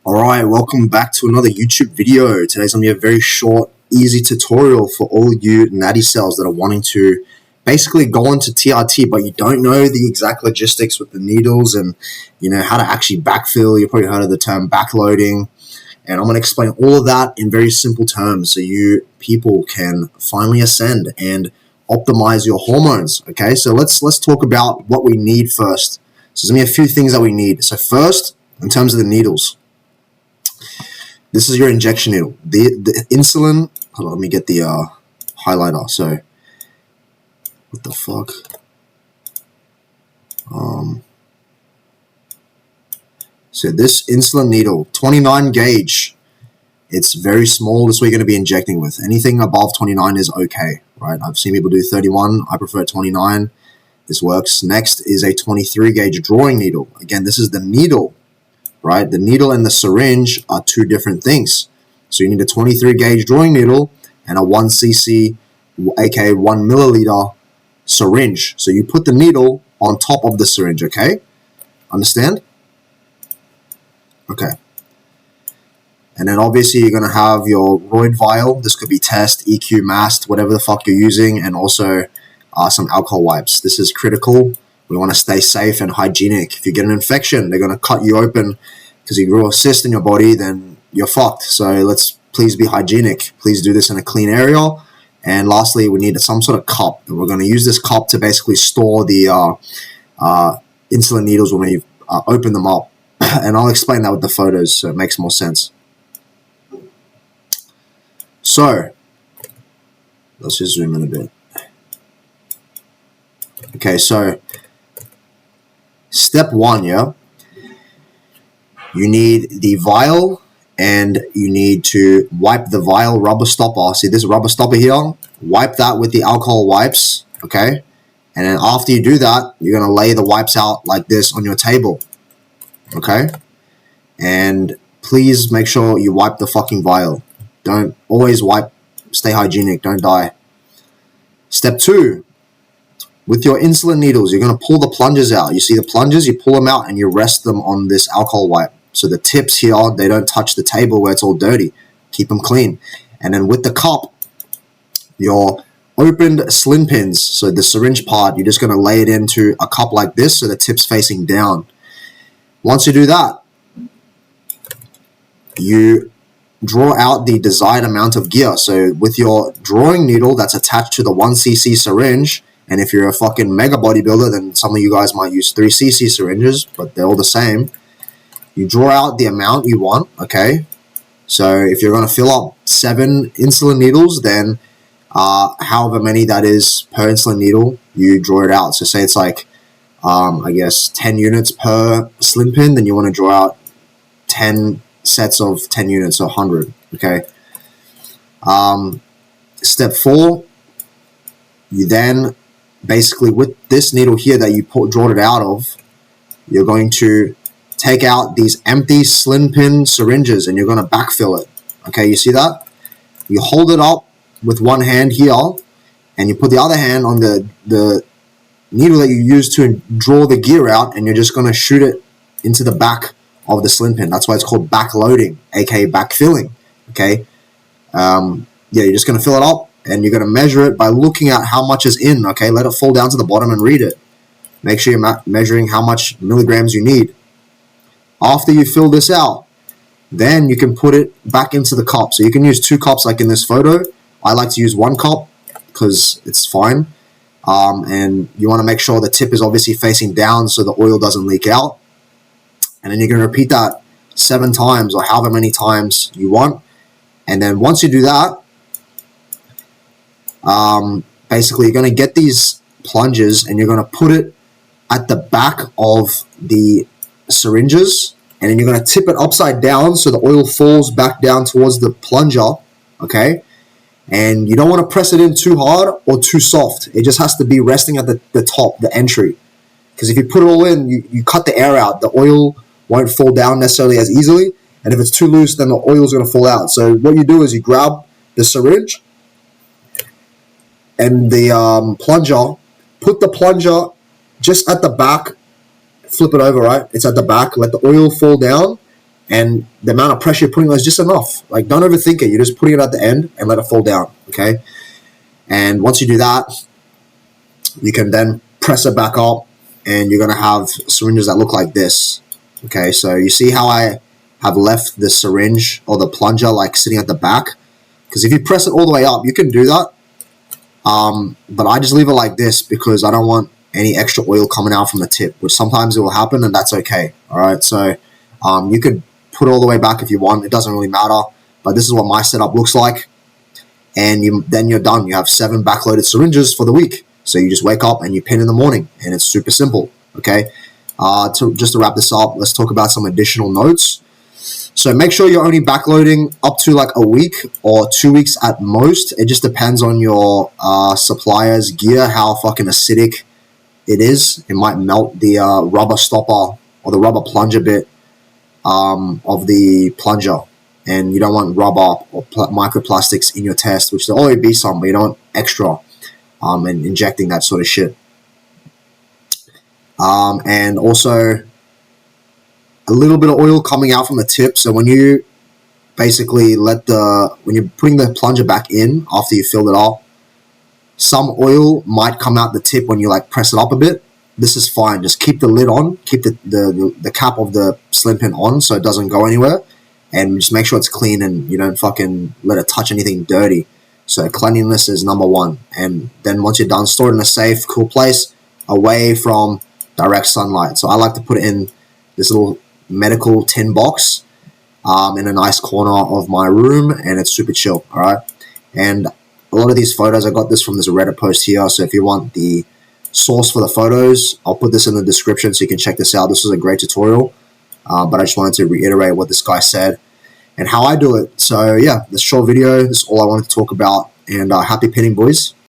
Alright, welcome back to another YouTube video. Today's going to be a very short, easy tutorial for all you natty cells that are wanting to basically go into TRT, but you don't know the exact logistics with the needles and how to actually backfill. You've probably heard of the term backloading, and I'm going to explain all of that in very simple terms so you people can finally ascend and optimize your hormones. Okay, so let's talk about what we need first. So there's going to be a few things that we need. So first, in terms of the needles, this is your injection needle. The insulin. Hold on, let me get the highlighter. So, what the fuck? So this insulin needle, 29 gauge. It's very small. This is what you're going to be injecting with. Anything above 29 is okay, right? I've seen people do 31. I prefer 29. This works. Next is a 23 gauge drawing needle. Again, this is the needle. Right, the needle and the syringe are two different things. So you need a 23 gauge drawing needle and a 1 cc, aka 1 milliliter syringe. So you put the needle on top of the syringe, okay? Understand? Okay. And then obviously you're going to have your roid vial. This could be test, EQ, mast, whatever the fuck you're using, and also some alcohol wipes. This is critical. We want to stay safe and hygienic. If you get an infection, they're going to cut you open because you grow a cyst in your body, then you're fucked. So let's please be hygienic. Please do this in a clean area. And lastly, we need some sort of cup. And we're going to use this cup to basically store the insulin needles when we open them up. And I'll explain that with the photos so it makes more sense. So let's just zoom in a bit. Okay, so step one, yeah? You need the vial and you need to wipe the vial rubber stopper. See this rubber stopper here? Wipe that with the alcohol wipes, okay? And then after you do that, you're going to lay the wipes out like this on your table, okay? And please make sure you wipe the fucking vial. Don't always wipe. Stay hygienic. Don't die. Step two. With your insulin needles, you're going to pull the plungers out. You see the plungers? You pull them out and you rest them on this alcohol wipe. So the tips here, they don't touch the table where it's all dirty. Keep them clean. And then with the cup, your opened slim pins, so the syringe part, you're just going to lay it into a cup like this so the tip's facing down. Once you do that, you draw out the desired amount of gear. So with your drawing needle that's attached to the 1 cc syringe, and if you're a fucking mega bodybuilder, then some of you guys might use 3 cc syringes, but they're all the same. You draw out the amount you want, okay? So if you're going to fill up 7 insulin needles, then however many that is per insulin needle, you draw it out. So say it's like, I guess, 10 units per slim pin, then you want to draw out 10 sets of 10 units, so 100, okay? Step 4, you then basically with this needle here that you drawn it out of, you're going to take out these empty slim pin syringes and you're going to backfill it. Okay, you see that? You hold it up with one hand here and you put the other hand on the needle that you used to draw the gear out, and you're just going to shoot it into the back of the slim pin. That's why it's called backloading, aka backfilling. Okay, yeah, you're just going to fill it up. And you're going to measure it by looking at how much is in, okay? Let it fall down to the bottom and read it. Make sure you're measuring how much milligrams you need. After you fill this out, then you can put it back into the cup. So you can use 2 cups like in this photo. I like to use 1 cup because it's fine. And you want to make sure the tip is obviously facing down so the oil doesn't leak out. And then you're going to repeat that 7 times or however many times you want. And then once you do that, basically you're going to get these plungers and you're going to put it at the back of the syringes, and then you're going to tip it upside down so the oil falls back down towards the plunger, okay? And you don't want to press it in too hard or too soft. It just has to be resting at the top, the entry, because if you put it all in, you cut the air out. The oil won't fall down necessarily as easily, and if it's too loose, then the oil is going to fall out. So what you do is you grab the syringe and the plunger, put the plunger just at the back, flip it over, right? It's at the back, let the oil fall down, and the amount of pressure you're putting on is just enough. Like, don't overthink it. You're just putting it at the end and let it fall down, okay? And once you do that, you can then press it back up, and you're going to have syringes that look like this, okay? So you see how I have left the syringe or the plunger like sitting at the back? Because if you press it all the way up, you can do that. But I just leave it like this because I don't want any extra oil coming out from the tip, which sometimes it will happen, and that's okay. All right, so you could put it all the way back if you want. It doesn't really matter, but this is what my setup looks like. And then you're done. You have 7 backloaded syringes for the week. So you just wake up and you pin in the morning, and it's super simple. Okay. Just to wrap this up, let's talk about some additional notes. So make sure you're only backloading up to like a week or 2 weeks at most. It just depends on your supplier's gear, how fucking acidic it is. It might melt the rubber stopper or the rubber plunger bit of the plunger, and you don't want rubber or microplastics in your test, which there'll always be some, but you don't want extra and injecting that sort of shit. And also a little bit of oil coming out from the tip. So when you basically when you're putting the plunger back in after you filled it up, some oil might come out the tip when you like press it up a bit. This is fine. Just keep the lid on, keep the cap of the slim pin on so it doesn't go anywhere, and just make sure it's clean and you don't fucking let it touch anything dirty. So cleanliness is number one. And then once you're done, store it in a safe, cool place away from direct sunlight. So I like to put it in this little medical tin box in a nice corner of my room, and it's super chill. All right. And a lot of these photos, I got this from this Reddit post here. So if you want the source for the photos, I'll put this in the description so you can check this out. This was a great tutorial, but I just wanted to reiterate what this guy said and how I do it. So yeah, this short video is all I wanted to talk about, and happy pinning, boys.